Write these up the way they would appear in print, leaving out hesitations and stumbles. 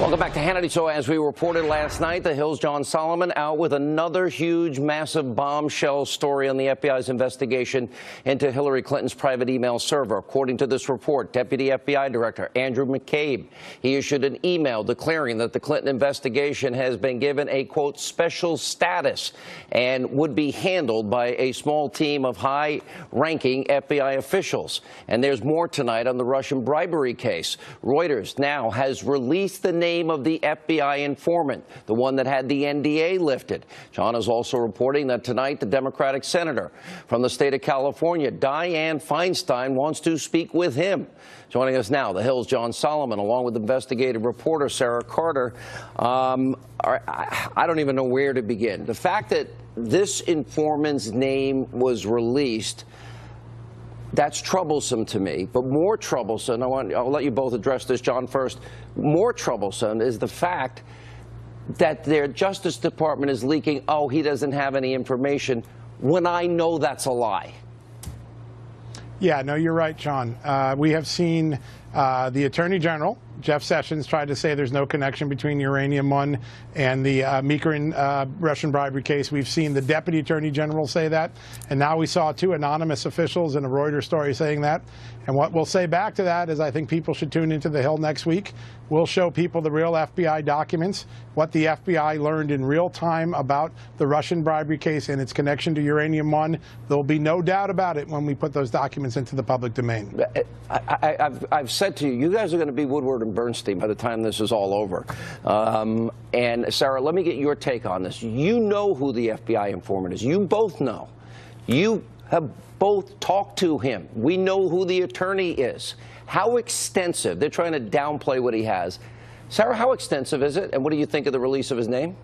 Welcome back to Hannity. So as we reported last night, the Hill's John Solomon out with another huge, massive bombshell story on the FBI's investigation into Hillary Clinton's private email server. According to this report, Deputy FBI Director Andrew McCabe, he issued an email declaring that the Clinton investigation has been given a, quote, special status and would be handled by a small team of high-ranking FBI officials. And there's more tonight on the Russian bribery case. Reuters now has released the name of the FBI informant, the one that had the NDA lifted. John is also reporting that tonight the Democratic senator from the state of California, Dianne Feinstein, wants to speak with him. Joining us now, the Hill's John Solomon, along with investigative reporter Sarah Carter. I don't even know where to begin. The fact that this informant's name was released, that's troublesome to me. But more troublesome, I'll let you both address this, John, first. More troublesome is the fact that their Justice Department is leaking, oh, he doesn't have any information, when I know that's a lie. Yeah, no, you're right, Sean. We have seen the Attorney General, Jeff Sessions, tried to say there's no connection between Uranium 1 and the Mikoyan Russian bribery case. We've seen the Deputy Attorney General say that, and now we saw two anonymous officials in a Reuters story saying that. And what we'll say back to that is I think people should tune into the Hill next week. We'll show people the real FBI documents, what the FBI learned in real time about the Russian bribery case and its connection to Uranium 1. There'll be no doubt about it when we put those documents into the public domain. I've said to you, you guys are going to be Woodward and Bernstein by the time this is all over. And Sarah, let me get your take on this. You know who the FBI informant is. You both know. You have both talked to him. We know who the attorney is. How extensive? They're trying to downplay what he has. Sarah, how extensive is it? And what do you think of the release of his name?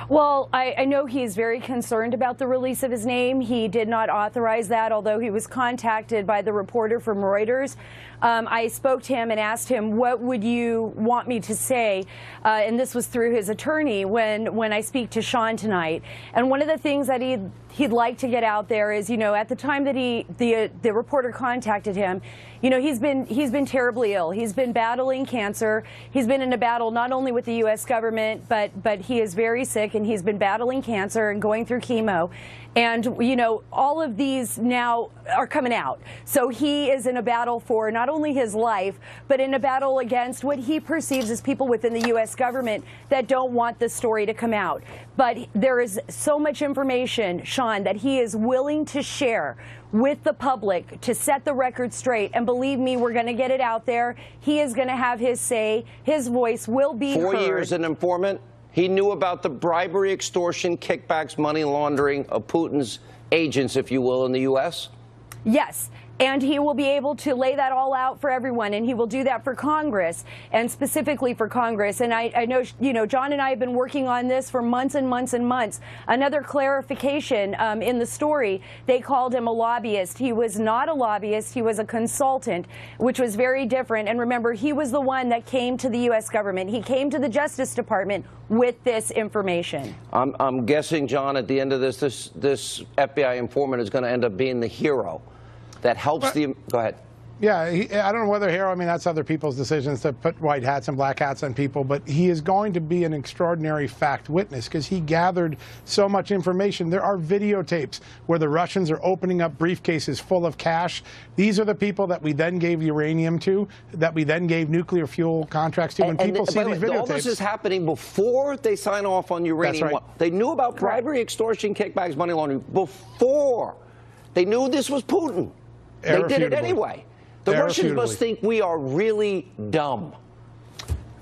Well, I know he's very concerned about the release of his name. He did not authorize that, although he was contacted by the reporter from Reuters. I spoke to him and asked him, what would you want me to say? And this was through his attorney when I speak to Sean tonight. And one of the things that he'd like to get out there is, you know, at the time that the reporter contacted him, you know, he's been terribly ill. He's been battling cancer. He's been in a battle not only with the U.S. government, but he is very sick, and he's been battling cancer and going through chemo. And, you know, all of these now are coming out. So he is in a battle for not only his life, but in a battle against what he perceives as people within the U.S. government that don't want this story to come out. But there is so much information, Sean, that he is willing to share with the public to set the record straight. And believe me, we're going to get it out there. He is going to have his say. His voice will be heard. 4 years an informant. He knew about the bribery, extortion, kickbacks, money laundering of Putin's agents, if you will, in the U.S.? Yes. And he will be able to lay that all out for everyone, and he will do that for Congress, and specifically for Congress. And I know, you know, John and I have been working on this for months and months and months. Another clarification in the story, they called him a lobbyist. He was not a lobbyist. He was a consultant, which was very different. And remember, he was the one that came to the U.S. government. He came to the Justice Department with this information. I'm guessing, John, at the end of this FBI informant is going to end up being the hero that helps the... Go ahead. Yeah, I don't know whether hero, I mean, that's other people's decisions to put white hats and black hats on people, but he is going to be an extraordinary fact witness because he gathered so much information. There are videotapes where the Russians are opening up briefcases full of cash. These are the people that we then gave uranium to, that we then gave nuclear fuel contracts to. When people see these videotapes... All this is happening before they sign off on Uranium. That's right. They knew about bribery, extortion, kickbacks, money laundering before. They knew this was Putin. They did it anyway. The Russians must think we are really dumb.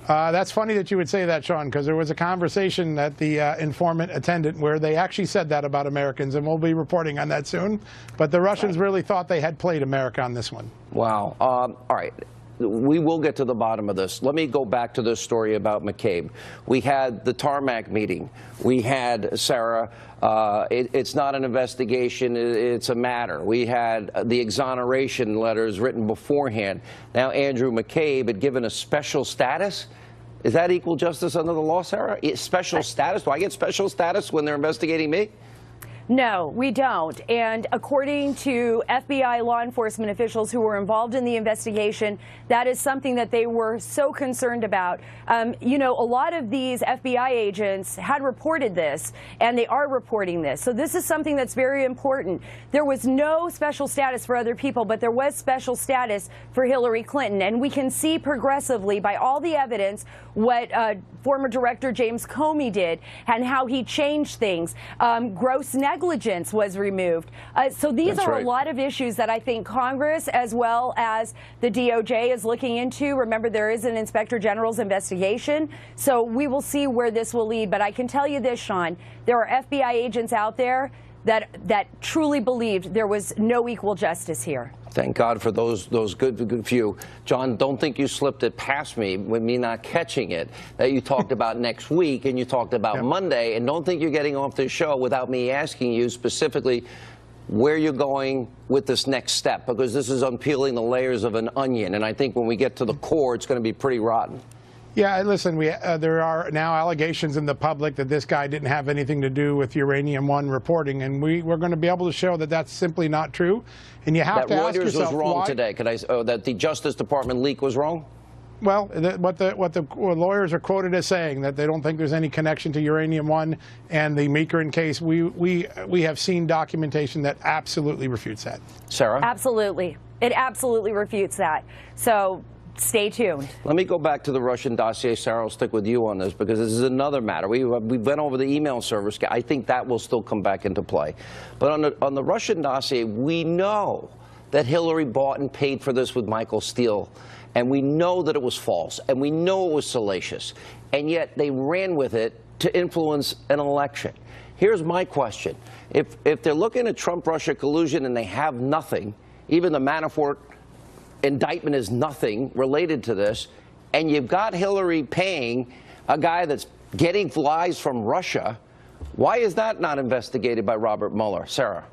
That's funny that you would say that, Sean, because there was a conversation that the informant attended where they actually said that about Americans, and we'll be reporting on that soon. But the Russians really thought they had played America on this one. Wow. All right. We will get to the bottom of this. Let me go back to this story about McCabe. We had the tarmac meeting. We had, Sarah, it's not an investigation, it's a matter. We had the exoneration letters written beforehand. Now Andrew McCabe had given a special status. Is that equal justice under the law, Sarah? Special status? Do I get special status when they're investigating me? No, we don't. And according to FBI law enforcement officials who were involved in the investigation, that is something that they were so concerned about. You know, a lot of these FBI agents had reported this, and they are reporting this. So this is something that's very important. There was no special status for other people, but there was special status for Hillary Clinton. And we can see progressively by all the evidence what former Director James Comey did and how he changed things. Gross negligence was removed. So these are a lot of issues that I think Congress, as well as the DOJ, is looking into. Remember, there is an Inspector General's investigation. So we will see where this will lead. But I can tell you this, Sean, there are FBI agents out there that truly believed there was no equal justice here. Thank God for those good few. John, don't think you slipped it past me with me not catching it, that you talked about next week and you talked about Monday, and don't think you're getting off this show without me asking you specifically where you're going with this next step, because this is unpeeling the layers of an onion, and I think when we get to the core, it's going to be pretty rotten. Yeah, listen, there are now allegations in the public that this guy didn't have anything to do with Uranium One reporting, and we're going to be able to show that that's simply not true. And you have to ask yourself that Reuters was wrong today. That the Justice Department leak was wrong? Well, what the lawyers are quoted as saying, that they don't think there's any connection to Uranium One and the Meekerin case. We have seen documentation that absolutely refutes that. Sarah? Absolutely. It absolutely refutes that. So stay tuned. Let me go back to the Russian dossier. Sarah, I'll stick with you on this because this is another matter. We went over the email servers. I think that will still come back into play. But on the Russian dossier, we know that Hillary bought and paid for this with Michael Steele. And we know that it was false. And we know it was salacious. And yet they ran with it to influence an election. Here's my question. If they're looking at Trump-Russia collusion and they have nothing, even the Manafort indictment is nothing related to this, and you've got Hillary paying a guy that's getting lies from Russia, why is that not investigated by Robert Mueller? Sarah?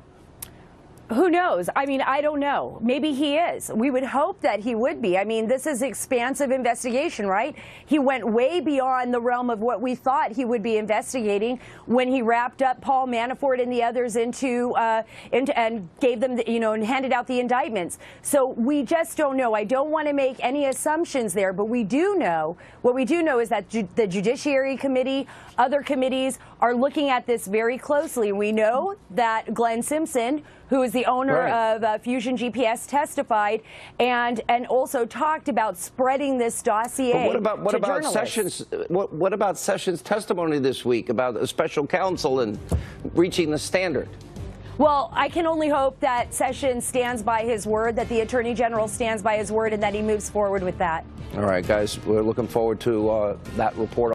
Who knows? I mean, I don't know. Maybe he is. We would hope that he would be. I mean, this is expansive investigation, right? He went way beyond the realm of what we thought he would be investigating when he wrapped up Paul Manafort and the others into and gave them, and handed out the indictments. So we just don't know. I don't want to make any assumptions there, but we do know. What we do know is that the Judiciary Committee, other committees are looking at this very closely. We know that Glenn Simpson, who is the owner of Fusion GPS, testified and also talked about spreading this dossier. But what about Sessions? What about Sessions' testimony this week about a special counsel and reaching the standard? Well, I can only hope that Sessions stands by his word, that the Attorney General stands by his word, and that he moves forward with that. All right, guys, we're looking forward to that report.